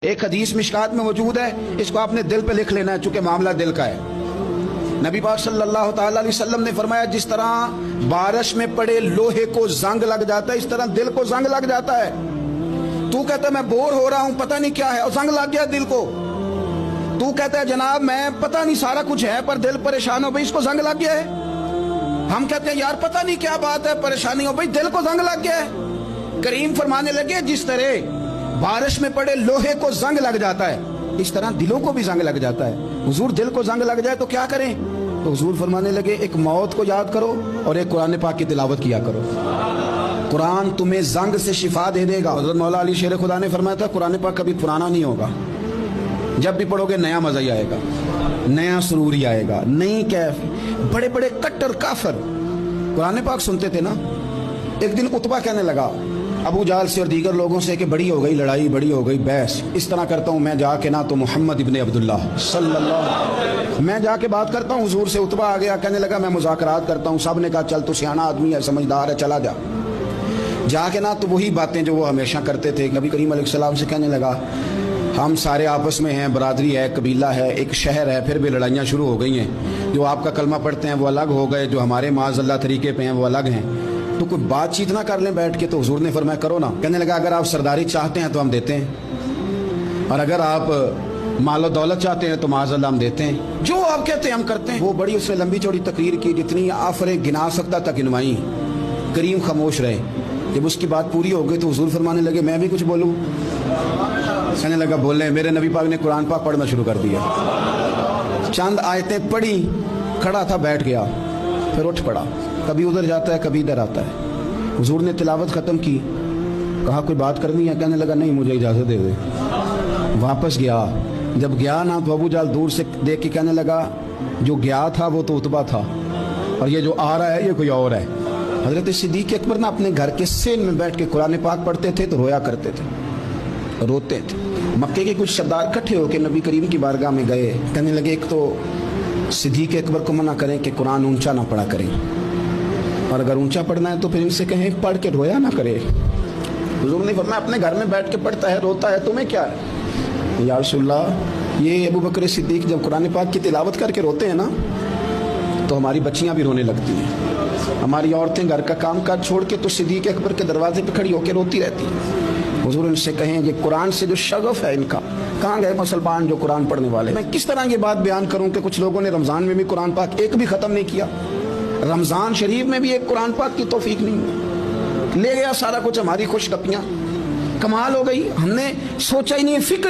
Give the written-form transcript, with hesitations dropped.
ایک حدیث مشکات میں موجود ہے، اس کو آپ نے دل پہ لکھ لینا ہے چونکہ معاملہ دل کا ہے۔ نبی پاک صلی اللہ تعالی علیہ وسلم نے فرمایا جس طرح بارش میں پڑے لوہے کو زنگ لگ جاتا ہے اس طرح دل کو زنگ لگ جاتا ہے۔ تو کہتا ہے میں بور ہو رہا ہوں پتہ نہیں کیا ہے اور زنگ لگ گیا دل کو۔ تو کہتا ہے جناب میں پتہ نہیں سارا کچھ ہے پر دل پریشان ہو بھئی اس کو زنگ لگ گیا ہے۔ ہم کہتے ہیں یار پتہ نہیں کیا بات ہے پریشانی ہو بھئی دل کو زنگ لگ گیا ہے۔ کریم فرمانے لگے جس طرح بارش میں پڑے لوہے کو زنگ لگ جاتا ہے اس طرح دلوں کو بھی زنگ لگ جاتا ہے۔ حضور دل کو زنگ لگ جائے تو کیا کریں؟ تو حضور فرمانے لگے ایک موت کو یاد کرو اور ایک قرآن پاک کی تلاوت کیا کرو، قرآن تمہیں زنگ سے شفا دے دے گا۔ حضرت مولا علی شیر خدا نے فرمایا تھا قرآن پاک کبھی پرانا نہیں ہوگا، جب بھی پڑھو گے نیا مزہ ہی آئے گا، نیا سرور ہی آئے گا، نئی کیف۔ بڑے بڑے کٹر کافر قرآن پاک سنتے تھے نا۔ ایک دن عتبہ کہنے لگا ابو جہل سے اور دیگر لوگوں سے کہ بڑی ہو گئی لڑائی، بڑی ہو گئی بحث، اس طرح کرتا ہوں میں جا کے نہ تو محمد ابن عبداللہ صلی اللہ میں جا کے بات کرتا ہوں حضور سے۔ عتبہ آ گیا کہنے لگا میں مذاکرات کرتا ہوں۔ سب نے کہا چل تو سیاںا آدمی ہے سمجھدار ہے چلا جا۔ جا کے نہ تو وہی باتیں جو وہ ہمیشہ کرتے تھے۔ نبی کریم علیہ السلام سے کہنے لگا ہم سارے آپس میں ہیں، برادری ہے، قبیلہ ہے، ایک شہر ہے، پھر بھی لڑائیاں شروع ہو گئی ہیں۔ جو آپ کا کلمہ پڑھتے ہیں وہ الگ ہو گئے، جو ہمارے معاذ اللہ طریقے پہ ہیں وہ الگ ہیں، تو کوئی بات چیت نہ کر لیں بیٹھ کے۔ تو حضور نے فرمایا کرو نا۔ کہنے لگا اگر آپ سرداری چاہتے ہیں تو ہم دیتے ہیں، اور اگر آپ مال و دولت چاہتے ہیں تو معاذ اللہ ہم دیتے ہیں، جو آپ کہتے ہیں ہم کرتے ہیں۔ وہ بڑی اس نے لمبی چوڑی تقریر کی، جتنی آفریں گنا سکتا تھا گنوائی۔ کریم خاموش رہے۔ جب اس کی بات پوری ہو گئی تو حضور فرمانے لگے میں بھی کچھ بولوں؟ کہنے لگا بولیں۔ میرے نبی پاک نے قرآن پاک پڑھنا شروع کر دیا، چند آیتیں پڑھی، کھڑا تھا بیٹھ گیا، پھر اٹھ پڑا، کبھی ادھر جاتا ہے کبھی ادھر آتا ہے۔ حضور نے تلاوت ختم کی، کہا کوئی بات کرنی ہے؟ کہنے لگا نہیں مجھے اجازت دے دے۔ واپس گیا، جب گیا نا تو ابو جہل دور سے دیکھ کے کہنے لگا جو گیا تھا وہ تو عتبہ تھا اور یہ جو آ رہا ہے یہ کوئی اور ہے۔ حضرت صدیق اکبر نا اپنے گھر کے سین میں بیٹھ کے قرآن پاک پڑھتے تھے تو رویا کرتے تھے، روتے تھے۔ مکے کے کچھ سردار اکٹھے ہو کے نبی کریم کی بارگاہ میں گئے، کہنے لگے ایک تو صدیق اکبر کو منع کریں کہ قرآن اونچا نہ پڑھا کریں، اور اگر اونچا پڑھنا ہے تو پھر ان سے کہیں پڑھ کے رویا نہ کرے۔ حضور نے فرمایا اپنے گھر میں بیٹھ کے پڑھتا ہے روتا ہے تمہیں کیا ہے؟ یا رسول اللہ یہ ابو بکر صدیق جب قرآن پاک کی تلاوت کر کے روتے ہیں نا تو ہماری بچیاں بھی رونے لگتی ہیں، ہماری عورتیں گھر کا کام کاج چھوڑ کے تو صدیق اکبر کے دروازے پہ کھڑی ہو کے روتی رہتی ہیں۔ حضور ان سے کہیں یہ قرآن سے جو شغف ہے ان کا، کہاں گئے مسلمان جو قرآن پڑھنے والے؟ میں کس طرح یہ بات بیان کروں کہ کچھ لوگوں نے رمضان میں بھی قرآن پاک ایک بھی ختم نہیں کیا، رمضان شریف میں بھی ایک قرآن پاک کی توفیق نہیں، لے گیا سارا کچھ ہماری خوش گپیاں۔ کمال ہو گئی، ہم نے سوچا ہی نہیں، فکر